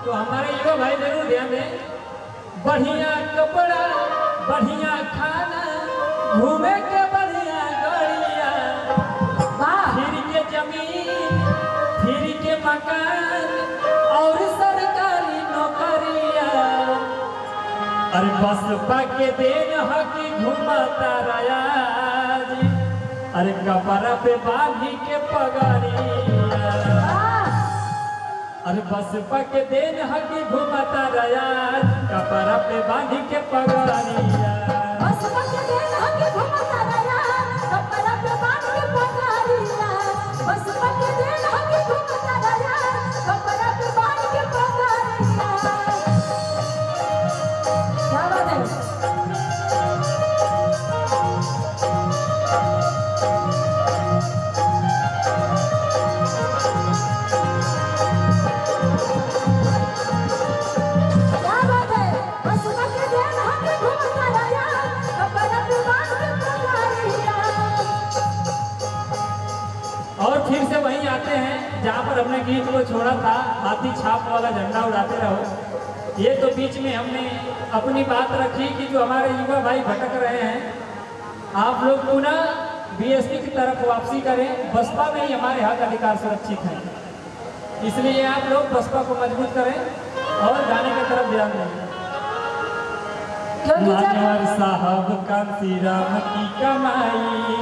तो हमारे युवा भाई जरूर ध्यान दें। बढ़िया कपड़ा, बढ़िया खाना, घूमे के बढ़िया गड़िया, फिर के जमीन, फिर के मकान और सरकारी नौकरिया। अरे बसपा के देन हकी घूमता राज, अरे कपड़ा पे बांधी के पगड़िया। अरे बसपा के देन हकी घूमता राज, कपड़ा पे बांधी के पगड़िया। बसपा के देन हकी घूमता राज, कपड़ा पे बांध के पगड़िया। बसपा के देन हकी घूमता राज, कपड़ा पे बांध के पगड़िया। क्या बात है? और फिर से वहीं आते हैं जहाँ पर हमने गीत को छोड़ा था, हाथी छाप वाला झंडा उड़ाते रहो। ये तो बीच में हमने अपनी बात रखी कि जो हमारे युवा भाई भटक रहे हैं, आप लोग पुनः बीएसपी की तरफ वापसी करें। बसपा में ही हमारे हक अधिकार सुरक्षित हैं, इसलिए आप लोग बसपा को मजबूत करें और गाने की तरफ ध्यान दें। मान्यवर साहब कांसी राम की कमाई,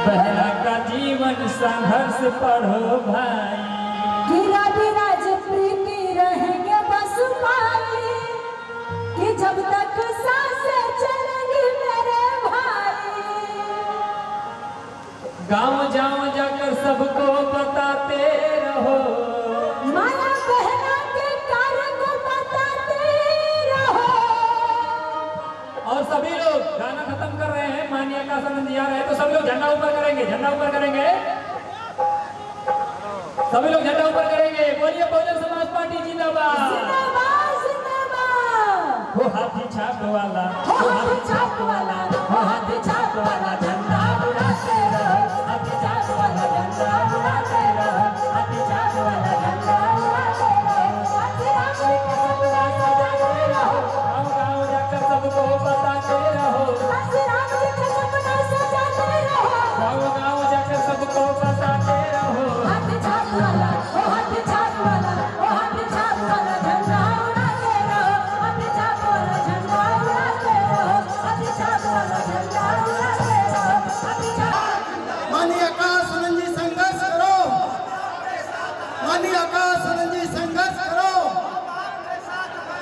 बहरा का जीवन संघर्ष पढ़ो भाई। गिरा विराज प्रीति रहेंगे बस पाई, कि जब तक सांसें चलेंगी मेरे भाई। गांव गांव जाकर सबको बताते रहो, माया बहना के कार्य को बताते रहो। और सभी लोग गाना खत्म कर रहे हैं, माननीय आकाश आनंद जी आ रहे हैं, तो सभी लोग झंडा ऊपर करेंगे, झंडा ऊपर करेंगे, सभी लोग झंडा ऊपर करेंगे। बोलिए बहुजन समाज पार्टी जिंदाबाद। जिंदाबाद जिंदाबाद। वो हाथी छाप वाला, वो हाथी छाप वाला, वो हाथी छाप वाला झंडा उड़ाते रहो। हाथी छाप वाला झंडा उड़ाते रहो। हाथी छाप वाला झंडा उड़ाते रहो। हाथी राम जी के सपना सजाते रहो। गाँव गाँव जाकर सबको बताते रहो, हाथी राम जी के सपना सजाते रहो। गाँव गाँव जाकर सबको बताते रहो। हाथी छाप वाला, वो हाथी छाप वाला, वो हाथी छाप वाला झंडा उड़ाते रहो। हाथी छाप वाला झंडा उड़ाते रहो। हाथी छाप वाला झंडा उड़ाते रहो। हाथी छाप। माननीय आकाश आनंद जी संघर्ष करो, माननीय आकाश आनंद जी संघर्ष करो।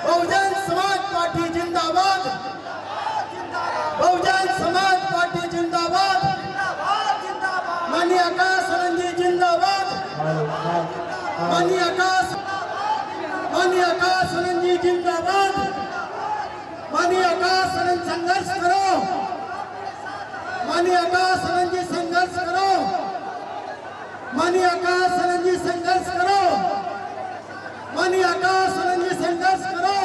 बहुजन समाज पार्टी जिंदाबाद, बहुजन समाज पार्टी जिंदाबाद। माननीय आकाश आनंद जी जिंदाबाद, माननीय आकाश आनंद जी जिंदाबाद। माननीय आकाश आनंद संघर्ष करो, माननीय आकाश आनंद जी संघर्ष करो, माननीय आकाश आनंद जी संघर्ष करो, माननीय आकाश आनंद जी संघर्ष करो।